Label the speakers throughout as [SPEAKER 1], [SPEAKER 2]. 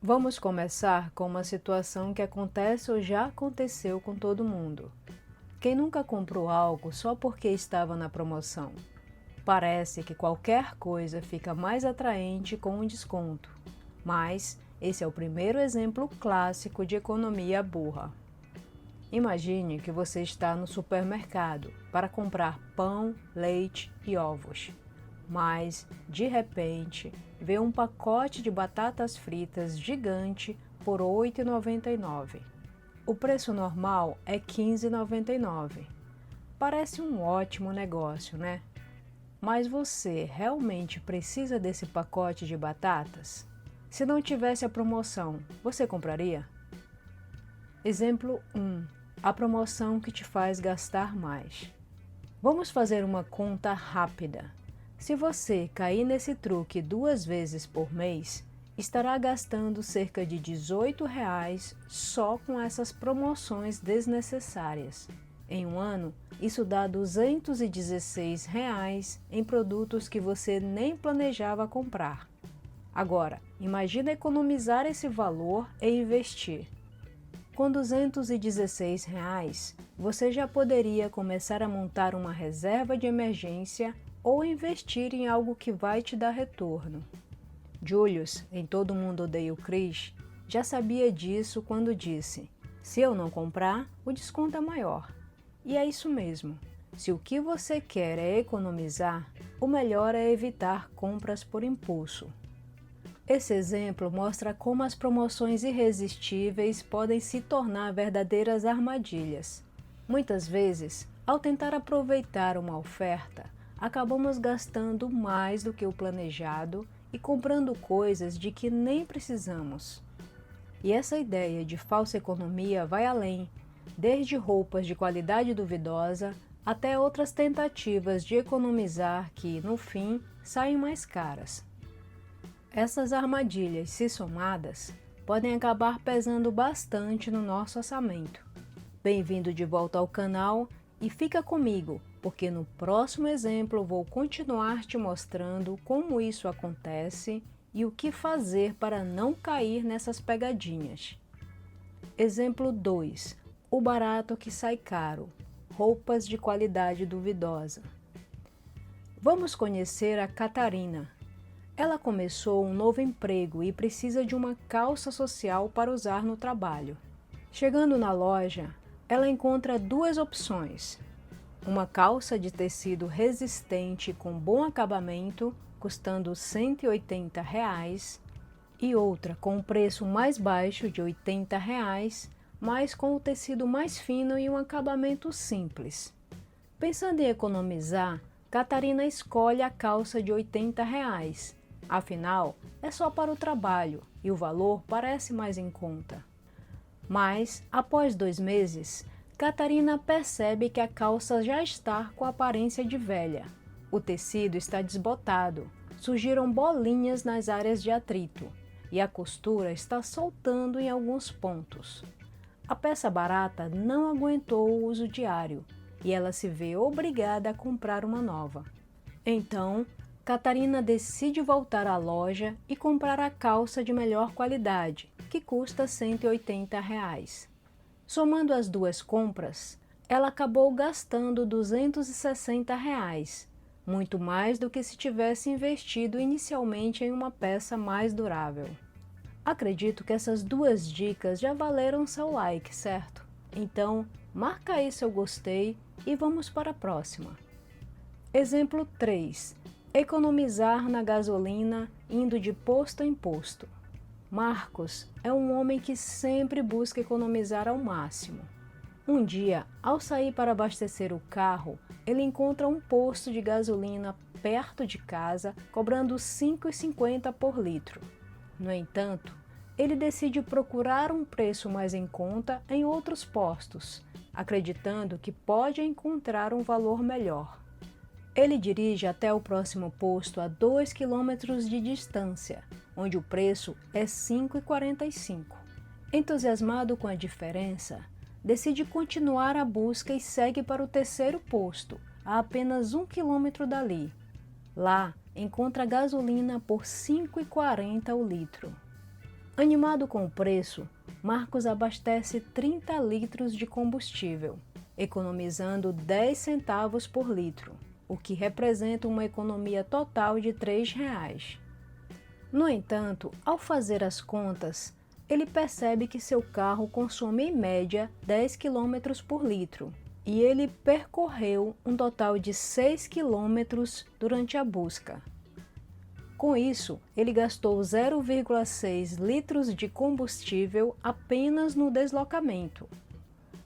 [SPEAKER 1] Vamos começar com uma situação que acontece ou já aconteceu com todo mundo. Quem nunca comprou algo só porque estava na promoção? Parece que qualquer coisa fica mais atraente com um desconto, mas esse é o primeiro exemplo clássico de economia burra. Imagine que você está no supermercado para comprar pão, leite e ovos. Mas, de repente, vê um pacote de batatas fritas gigante por R$ 8,99. O preço normal é R$ 15,99. Parece um ótimo negócio, né? Mas você realmente precisa desse pacote de batatas? Se não tivesse a promoção, você compraria? Exemplo 1. A promoção que te faz gastar mais. Vamos fazer uma conta rápida. Se você cair nesse truque 2 vezes por mês, estará gastando cerca de R$ 18 só com essas promoções desnecessárias. Em um ano, isso dá R$ 216 em produtos que você nem planejava comprar. Agora, imagina economizar esse valor e investir. Com R$ 216, você já poderia começar a montar uma reserva de emergência ou investir em algo que vai te dar retorno. Julius, em Todo Mundo Odeia o Chris, já sabia disso quando disse: "Se eu não comprar, o desconto é maior." E é isso mesmo. Se o que você quer é economizar, o melhor é evitar compras por impulso. Esse exemplo mostra como as promoções irresistíveis podem se tornar verdadeiras armadilhas. Muitas vezes, ao tentar aproveitar uma oferta, acabamos gastando mais do que o planejado e comprando coisas de que nem precisamos. E essa ideia de falsa economia vai além, desde roupas de qualidade duvidosa até outras tentativas de economizar que, no fim, saem mais caras. Essas armadilhas, se somadas, podem acabar pesando bastante no nosso orçamento. Bem-vindo de volta ao canal e fica comigo, porque no próximo exemplo vou continuar te mostrando como isso acontece e o que fazer para não cair nessas pegadinhas. Exemplo 2. O barato que sai caro. Roupas de qualidade duvidosa. Vamos conhecer a Catarina. Ela começou um novo emprego e precisa de uma calça social para usar no trabalho. Chegando na loja, ela encontra 2 opções. Uma calça de tecido resistente com bom acabamento, custando R$ 180, e outra com um preço mais baixo de R$ 80, mas com o tecido mais fino e um acabamento simples. Pensando em economizar, Catarina escolhe a calça de R$ 80. Afinal, é só para o trabalho e o valor parece mais em conta. Mas, após 2 meses, Catarina percebe que a calça já está com a aparência de velha. O tecido está desbotado, surgiram bolinhas nas áreas de atrito e a costura está soltando em alguns pontos. A peça barata não aguentou o uso diário e ela se vê obrigada a comprar uma nova. Então, Catarina decide voltar à loja e comprar a calça de melhor qualidade, que custa R$ 180. Somando as 2 compras, ela acabou gastando R$ 260, muito mais do que se tivesse investido inicialmente em uma peça mais durável. Acredito que essas 2 dicas já valeram seu like, certo? Então, marca aí seu gostei e vamos para a próxima. Exemplo 3. Economizar na gasolina indo de posto em posto. Marcos é um homem que sempre busca economizar ao máximo. Um dia, ao sair para abastecer o carro, ele encontra um posto de gasolina perto de casa, cobrando R$ 5,50 por litro. No entanto, ele decide procurar um preço mais em conta em outros postos, acreditando que pode encontrar um valor melhor. Ele dirige até o próximo posto a 2 quilômetros de distância, onde o preço é R$ 5,45. Entusiasmado com a diferença, decide continuar a busca e segue para o terceiro posto, a apenas 1 quilômetro dali. Lá, encontra gasolina por R$ 5,40 o litro. Animado com o preço, Marcos abastece 30 litros de combustível, economizando 10 centavos por litro, o que representa uma economia total de R$ 3. No entanto, ao fazer as contas, ele percebe que seu carro consome em média 10 km por litro e ele percorreu um total de 6 km durante a busca. Com isso, ele gastou 0,6 litros de combustível apenas no deslocamento.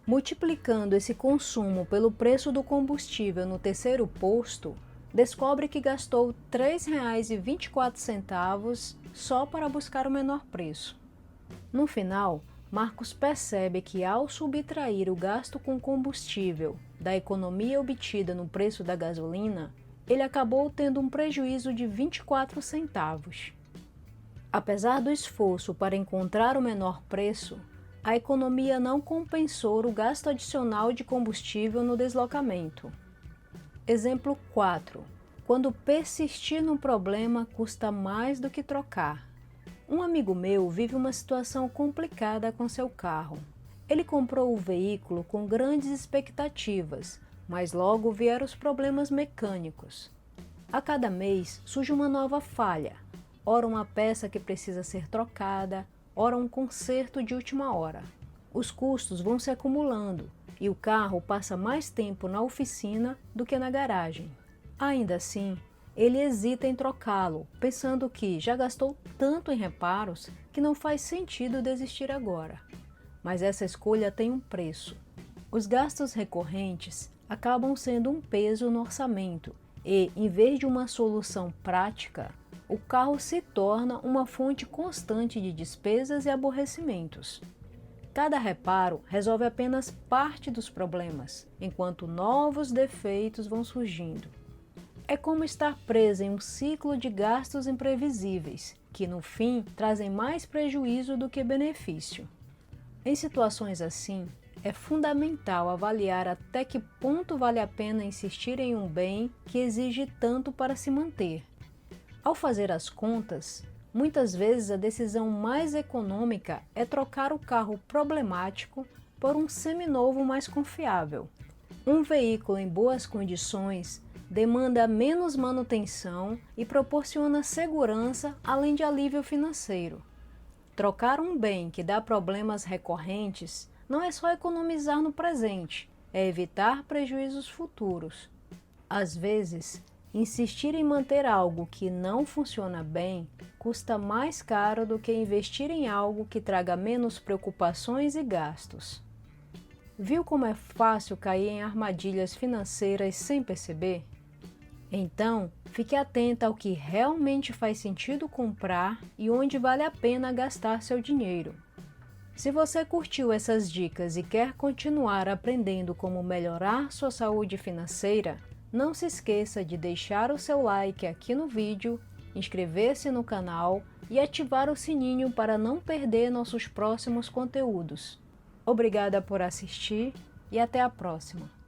[SPEAKER 1] Multiplicando esse consumo pelo preço do combustível no terceiro posto, descobre que gastou R$ 3,24 só para buscar o menor preço. No final, Marcos percebe que ao subtrair o gasto com combustível da economia obtida no preço da gasolina, ele acabou tendo um prejuízo de 24 centavos. Apesar do esforço para encontrar o menor preço, a economia não compensou o gasto adicional de combustível no deslocamento. Exemplo 4. Quando persistir no problema custa mais do que trocar. Um amigo meu vive uma situação complicada com seu carro. Ele comprou o veículo com grandes expectativas, mas logo vieram os problemas mecânicos. A cada mês surge uma nova falha, ora uma peça que precisa ser trocada, ora um conserto de última hora. Os custos vão se acumulando e o carro passa mais tempo na oficina do que na garagem. Ainda assim, ele hesita em trocá-lo, pensando que já gastou tanto em reparos que não faz sentido desistir agora. Mas essa escolha tem um preço. Os gastos recorrentes acabam sendo um peso no orçamento e, em vez de uma solução prática, o carro se torna uma fonte constante de despesas e aborrecimentos. Cada reparo resolve apenas parte dos problemas, enquanto novos defeitos vão surgindo. É como estar preso em um ciclo de gastos imprevisíveis, que no fim trazem mais prejuízo do que benefício. Em situações assim, é fundamental avaliar até que ponto vale a pena insistir em um bem que exige tanto para se manter. Ao fazer as contas, muitas vezes a decisão mais econômica é trocar o carro problemático por um seminovo mais confiável. Um veículo em boas condições demanda menos manutenção e proporciona segurança além de alívio financeiro. Trocar um bem que dá problemas recorrentes não é só economizar no presente, é evitar prejuízos futuros. Às vezes, insistir em manter algo que não funciona bem custa mais caro do que investir em algo que traga menos preocupações e gastos. Viu como é fácil cair em armadilhas financeiras sem perceber? Então, fique atenta ao que realmente faz sentido comprar e onde vale a pena gastar seu dinheiro. Se você curtiu essas dicas e quer continuar aprendendo como melhorar sua saúde financeira, não se esqueça de deixar o seu like aqui no vídeo, inscrever-se no canal e ativar o sininho para não perder nossos próximos conteúdos. Obrigada por assistir e até a próxima!